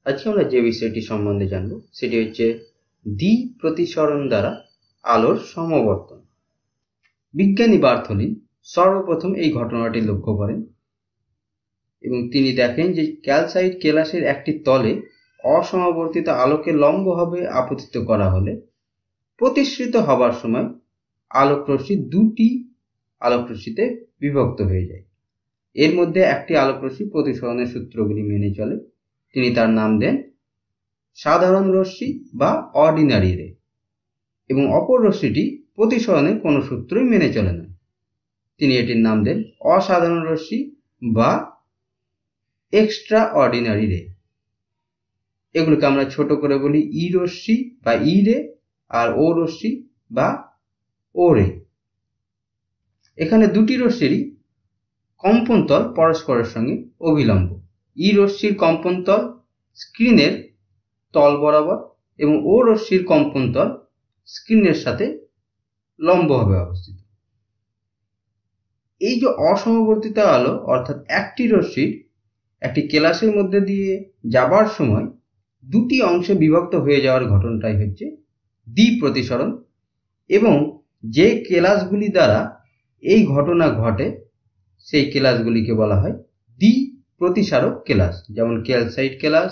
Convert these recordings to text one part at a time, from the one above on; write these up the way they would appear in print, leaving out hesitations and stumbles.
আজকে আমরা যে বিষয়টি সম্বন্ধে জানব সেটি হচ্ছে দ্বিপ্রতিসরণ দ্বারা আলোর সমবর্তন। বিজ্ঞানী বার্থোলিন সর্বপ্রথম এই ঘটনাটি লক্ষ্য করেন এবং তিনি দেখেন যে ক্যালসাইট কেলাসের একটি তলে অসমবর্তিত আলোকে লম্বভাবে আপতিত করা হলে প্রতিসৃত হবার সময় আলোকরশ্মি দুটি আলোকরশ্মিতে বিভক্ত হয়ে যায়। এর মধ্যে একটি আলোকরশ্মি প্রতিসরণের সূত্রগুলি মেনে চলে, তিনি তার নাম দেন সাধারণ রশ্মি বা অর্ডিনারি রে, এবং অপর রশ্মিটি প্রতিসরণের কোনো সূত্রই মেনে চলে না, তিনি এটির নাম দেন অসাধারণ রশ্মি বা এক্সট্রা অর্ডিনারি রে। এগুলোকে আমরা ছোট করে বলি ই রশ্মি বা ই রে আর ও রশ্মি বা ও রে। এখানে দুটি রশ্মিরই কম্পনতল পরস্পরের সঙ্গে অভিলম্ব। ই রশ্মির কম্পনতল স্ক্রিনের তল বরাবর এবং ও রশ্মির কম্পনতল স্ক্রিনের সাথে লম্বভাবে অবস্থিত। এই যে অসমবর্তিত আলো অর্থাৎ একটি রশ্মির একটি কেলাসের মধ্যে দিয়ে যাবার সময় দুটি অংশে বিভক্ত হয়ে যাওয়ার ঘটনাটাই হচ্ছে দ্বিপ্রতিসরণ, এবং যে কেলাসগুলি দ্বারা এই ঘটনা ঘটে সেই কেলাসগুলিকে বলা হয় দ্বিপ্রতিসারক কেলাস, যেমন ক্যালসাইট কেলাস,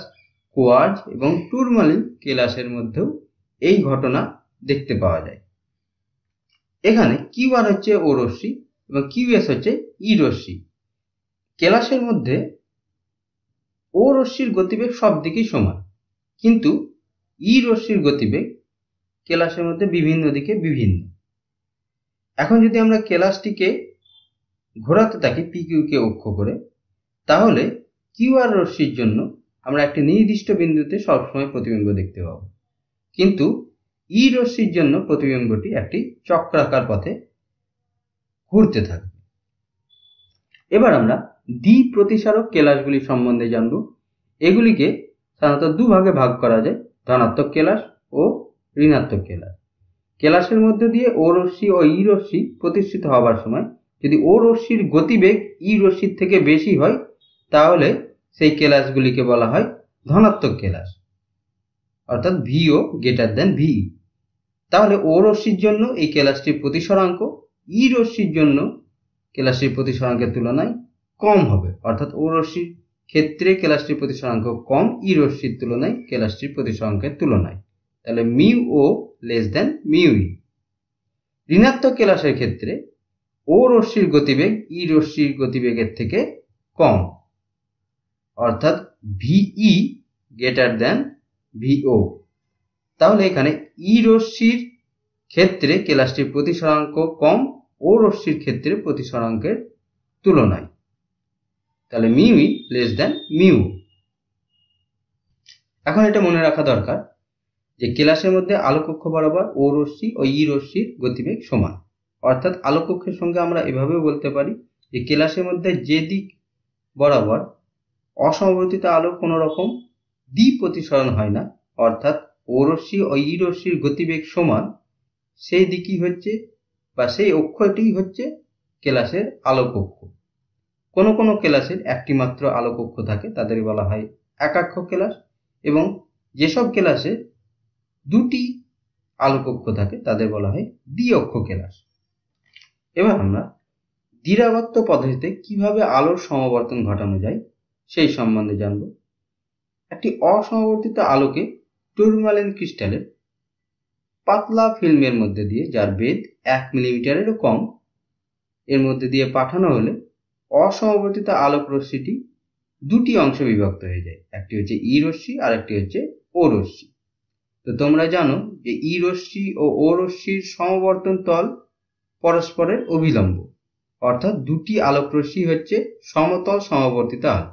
কোয়ার্জ এবং টুরমালিন কেলাসের মধ্যেও এই ঘটনা দেখতে পাওয়া যায়। এখানে কিউআর হচ্ছে ও রশ্মি এবং কিউএস হচ্ছে ই রশ্মি। কেলাসের মধ্যে ও রশ্মির গতিবেগ সব দিকেই সমান, কিন্তু ই রশ্মির গতিবেগ কেলাসের মধ্যে বিভিন্ন দিকে বিভিন্ন। এখন যদি আমরা কেলাসটিকে ঘোরাতে থাকি পিকিউকে অক্ষ করে, তাহলে কিউআর রশ্মির জন্য আমরা একটি নির্দিষ্ট বিন্দুতে সবসময় প্রতিবিম্ব দেখতে পাব, কিন্তু ই রশ্মির জন্য প্রতিবিম্বটি একটি চক্রাকার পথে ঘুরতে থাকবে। এবার আমরা দ্বিপ্রতিসারক কেলাসগুলি সম্বন্ধে জানব। এগুলিকে সাধারণত দুভাগে ভাগ করা যায়, ধনাত্মক কেলাস ও ঋণাত্মক কেলাস। কেলাসের মধ্যে দিয়ে ও রশ্মি ও ই রশ্মি প্রতিষ্ঠিত হবার সময় যদি ও রশ্মির গতিবেগ ই রশ্মির থেকে বেশি হয়, তাহলে সেই কেলাসগুলিকে বলা হয় ধনাত্মক কেলাস, অর্থাৎ ভিও গ্রেটার দেন ভিই। তাহলে ও রশ্মির জন্য এই কেলাসটির প্রতিসরাঙ্ক ই রশ্মির জন্য কেলাসটির প্রতিসরাঙ্কের তুলনায় কম হবে, অর্থাৎ ও রশ্মির ক্ষেত্রে কেলাসটির প্রতিসরাঙ্ক কম ই রশ্মির তুলনায় কেলাসটির প্রতিসরাঙ্কের তুলনায়। তাহলে মিউ ও লেস দেন মিউ ই। ঋণাত্মক কেলাসের ক্ষেত্রে ও রশ্মির গতিবেগ ই রশ্মির গতিবেগের থেকে কম, অর্থাৎ ভিই গ্রেটার দেন ভিও। তাহলে এখানে ই রশ্মির ক্ষেত্রে কেলাসটির প্রতিসরাঙ্ক কম ও রশ্মির ক্ষেত্রে প্রতিসরাঙ্কের তুলনায়, তাহলে মিউ ই লেস দেন মিউ। এখন এটা মনে রাখা দরকার যে কেলাসের মধ্যে আলোককক্ষ বরাবর ও রশ্মি ও ই রশ্মির গতিবেগ সমান, অর্থাৎ আলোককক্ষের সঙ্গে আমরা এভাবেও বলতে পারি যে কেলাসের মধ্যে যে দিক বরাবর অসমবর্তিত আলো কোনো রকম দ্বিপ্রতিসরণ হয় না, অর্থাৎ ও রশ্মি ও ই রশ্মির গতিবেগ সমান, সেই দিকই হচ্ছে বা সেই অক্ষটি হচ্ছে কেলাসের আলোককক্ষ। কোনো কোনো কেলাসের একটি মাত্র আলোককক্ষ থাকে, তাদের বলা হয় একাক্ষ কেলাস, এবং যেসব কেলাসে দুটি আলোককক্ষ থাকে তাদের বলা হয় দ্বিঅক্ষ কেলাস। এবার আমরা দীরাবর্ত পদ্ধতিতে কিভাবে আলোর সমবর্তন ঘটানো যায় সেই সম্বন্ধে জানব। একটি অসমবর্তিত আলোকে টুরমালিন ক্রিস্টালের পাতলা ফিল্মের মধ্যে দিয়ে, যার বেধ 1 মিলিমিটারেরও কম, এর মধ্যে দিয়ে পাঠানো হলে অসমবর্তিত আলোক রশ্মিটি দুটি অংশে বিভক্ত হয়ে যায়, একটি হচ্ছে ই রশ্মি আর একটি হচ্ছে ও রশ্মি। তো তোমরা জানো যে ই রশ্মি ও ও রশ্মির সমবর্তন তল পরস্পরের অভিলম্ব, অর্থাৎ দুটি আলোক রশ্মি হচ্ছে সমতল সমবর্তিত আলো।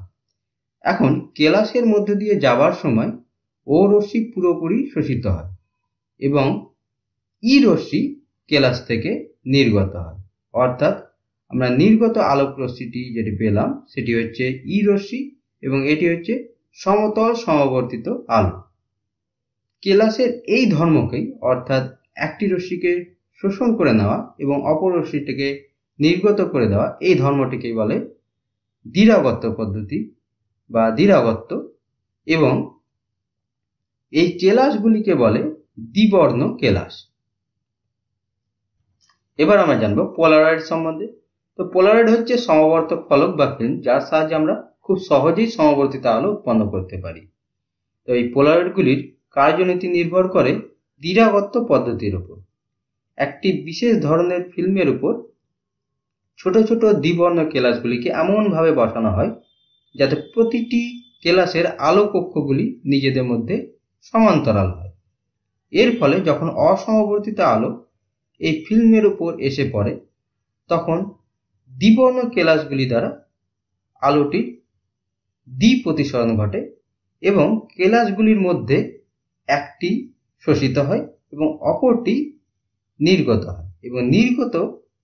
এখন কেলাসের মধ্যে দিয়ে যাবার সময় ও রশ্মি পুরোপুরি শোষিত হয় এবং ই রশ্মি কেলাস থেকে নির্গত হয়, অর্থাৎ আমরা নির্গত আলোক রশ্মিটি যেটি পেলাম সেটি হচ্ছে ই রশ্মি এবং এটি হচ্ছে সমতল সমবর্তিত আলো। কেলাসের এই ধর্মকেই, অর্থাৎ একটি রশ্মিকে শোষণ করে নেওয়া এবং অপর রশ্মিটিকে নির্গত করে দেওয়া, এই ধর্মটিকেই বলে দীরাবর্ত পদ্ধতি বা দীরাবর্ত। এবং এই কেলাসগুলিকে বলে দ্বিবর্ণ কেলাস। এবার আমরা জানবো পোলারয়েড সম্বন্ধে। তো পোলারয়েড হচ্ছে সমবর্তক ফলক বা ফিল্ম, যার সাহায্যে আমরা খুব সহজেই সমবর্তিত আলো উৎপন্ন করতে পারি। তো এই পোলারয়েডগুলির কার্যনীতি নির্ভর করে দৃঢ়াগত্য পদ্ধতির উপর। একটি বিশেষ ধরনের ফিল্মের উপর ছোট ছোট দ্বিবর্ণ কেলাসগুলিকে এমনভাবে বসানো হয় যাতে প্রতিটি কেলাসের আলো কক্ষগুলি নিজেদের মধ্যে সমান্তরাল হয়। এর ফলে যখন অসমবর্তিত আলো এই ফিল্মের উপর এসে পড়ে তখন দ্বিবর্ণ কেলাসগুলি দ্বারা আলোটির দ্বিপ্রতিসরণ ঘটে এবং কেলাসগুলির মধ্যে একটি শোষিত হয় এবং অপরটি নির্গত হয় এবং নির্গত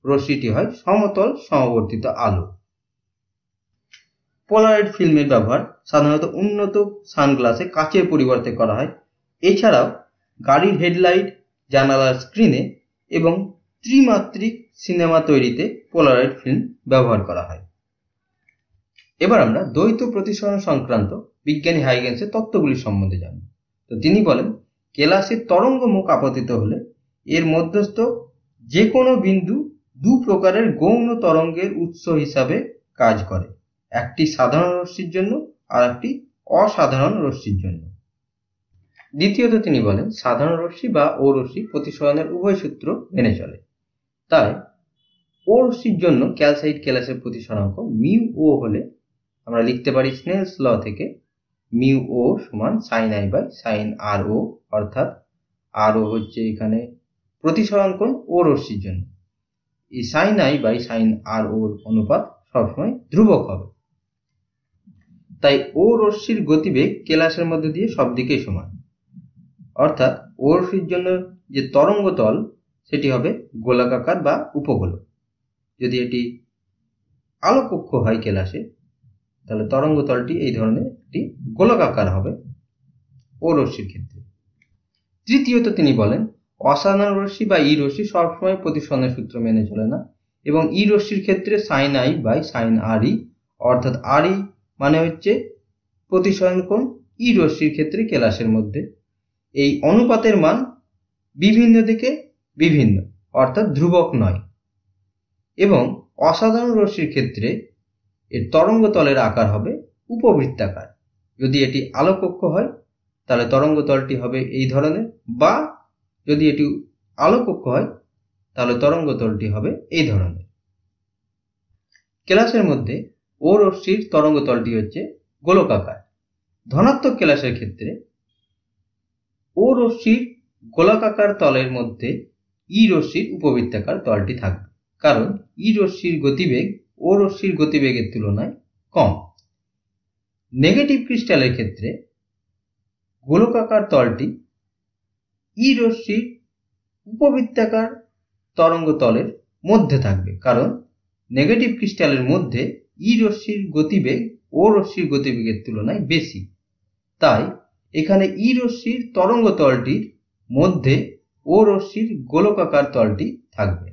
রশ্মিটি হয় সমতল সমবর্তিত আলো। পোলারয়েড ফিল্মের ব্যবহার সাধারণত উন্নত সানগ্লাসে কাচের পরিবর্তে করা হয়। এছাড়াও গাড়ির হেডলাইট, জানালার স্ক্রিনে এবং ত্রিমাত্রিক সিনেমা তৈরিতে পোলারয়েড ফিল্ম ব্যবহার করা হয়। এবার আমরা দ্বৈত প্রতিসরণ সংক্রান্ত বিজ্ঞানী হাইগেন্সের তত্ত্বগুলি সম্বন্ধে জানব। তো তিনি বলেন, কেলাসের তরঙ্গ মুখ আপতিত হলে এর মধ্যস্থ যে কোনো বিন্দু দু প্রকারের গৌণ তরঙ্গের উৎস হিসাবে কাজ করে, একটি সাধারণ রশ্মির জন্য আর একটি অসাধারণ রশ্মির জন্য। দ্বিতীয়ত তিনি বলেন, সাধারণ রশ্মি বা ও রশ্মি প্রতিসরণের উভয় সূত্র মেনে চলে। তাই ও রশ্মির জন্য ক্যালসাইট কেলাসের প্রতিসরাঙ্ক মিউ ও হলে আমরা লিখতে পারি স্নেলস ল থেকে মিউ ও সমান সাইন আই বাই সাইন আর ও, অর্থাৎ আর ও হচ্ছে এখানে প্রতিসরণ কোণ ও রশ্মির জন্য। এই সাইন আই বাই সাইন আর ওর অনুপাত সবসময় ধ্রুবক হবে। তাই ও রশ্মির গতিবেগ কেলাসের মধ্যে দিয়ে সব দিকেই সমান, অর্থাৎ ও রশ্মির জন্য যে তরঙ্গ তল সেটি হবে গোলাকার বা উপগোলক। যদি এটি আলোকক্ষ হয় কেলাসে তাহলে তরঙ্গ তলটি এই ধরনের একটি গোলকাকার হবে ও রশ্মির ক্ষেত্রে। তৃতীয়ত তিনি বলেন, অসাধারণ রশ্মি বা ই রশ্মি সবসময় প্রতিসরণের সূত্র মেনে চলে না এবং ই রশ্মির ক্ষেত্রে সাইন আই বাই সাইন আর ই, অর্থাৎ আর ই মানে হচ্ছে প্রতিসরণ কোণ ই রশ্মির ক্ষেত্রে কেলাসের মধ্যে। এই অনুপাতের মান বিভিন্ন দিকে বিভিন্ন, অর্থাৎ ধ্রুবক নয়। এবং অসাধারণ রশ্মির ক্ষেত্রে এর তরঙ্গ তলের আকার হবে উপবৃত্তাকার। যদি এটি আলোকক্ষ হয় তাহলে তরঙ্গ তলটি হবে এই ধরনের, বা যদি এটি আলোকক্ষ হয় তাহলে তরঙ্গ তলটি হবে এই ধরনের। কেলাসের মধ্যে ও রশ্মির তরঙ্গ তলটি হচ্ছে গোলকাকার। ধনাত্মক কেলাসের ক্ষেত্রে ও রশ্মির গোলাকার তলের মধ্যে ই রশ্মির উপবৃত্তাকার তলটি থাকবে, কারণ ই রশ্মির গতিবেগ ও রশ্মির গতিবেগের তুলনায় কম। নেগেটিভ ক্রিস্টালের ক্ষেত্রে গোলকাকার তলটি ই রশ্মির উপবৃত্তাকার তরঙ্গ তলের মধ্যে থাকবে, কারণ নেগেটিভ ক্রিস্টালের মধ্যে ই রশ্মির গতিবেগ ও রশ্মির গতিবেগের তুলনায় বেশি। তাই এখানে ই রশ্মির তরঙ্গ তলটির মধ্যে ও রশ্মির গোলকাকার তলটি থাকবে।